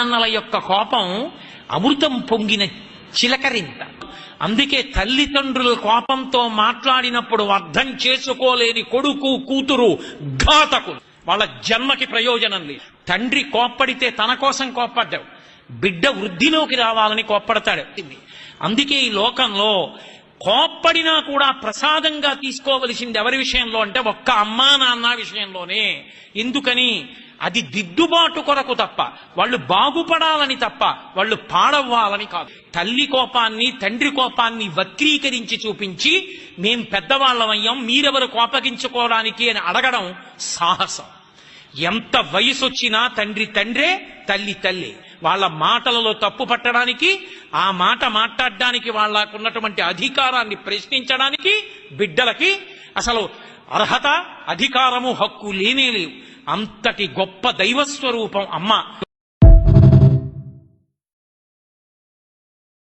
నాన్నల యొక్క కోపం అమృతం పొంగిన చిలకరింత. అందుకే తల్లిదండ్రుల కోపంతో మాట్లాడినప్పుడు అర్థం చేసుకోలేని కొడుకు కూతురు ఘాతకులు, వాళ్ళ జన్మకి ప్రయోజనం లేదు. తండ్రి కోప్పడితే తన కోసం కోప్పడ్డావు, బిడ్డ వృద్ధిలోకి రావాలని కోప్పడతాడు. అందుకే ఈ లోకంలో కోప్పడినా కూడా ప్రసాదంగా తీసుకోవలసింది ఎవరి విషయంలో అంటే ఒక్క అమ్మా నాన్న విషయంలోనే. ఎందుకని? అది దిద్దుబాటు కొరకు తప్ప, వాళ్ళు బాగుపడాలని తప్ప, వాళ్ళు పాడవ్వాలని కాదు. తల్లి కోపాన్ని తండ్రి కోపాన్ని వక్రీకరించి చూపించి మేం పెద్దవాళ్ళమయ్యాం మీరెవరు కోపగించుకోవడానికి అని అడగడం సాహసం. ఎంత వయసు వచ్చినా తండ్రి తండ్రే, తల్లి తల్లి. వాళ్ళ మాటలలో తప్పు పట్టడానికి, ఆ మాట మాట్లాడడానికి, వాళ్ళకున్నటువంటి అధికారాన్ని ప్రశ్నించడానికి బిడ్డలకి అసలు అర్హత, అధికారము, హక్కు లేనే లేవు. అంతటి గొప్ప దైవస్వరూపం అమ్మ.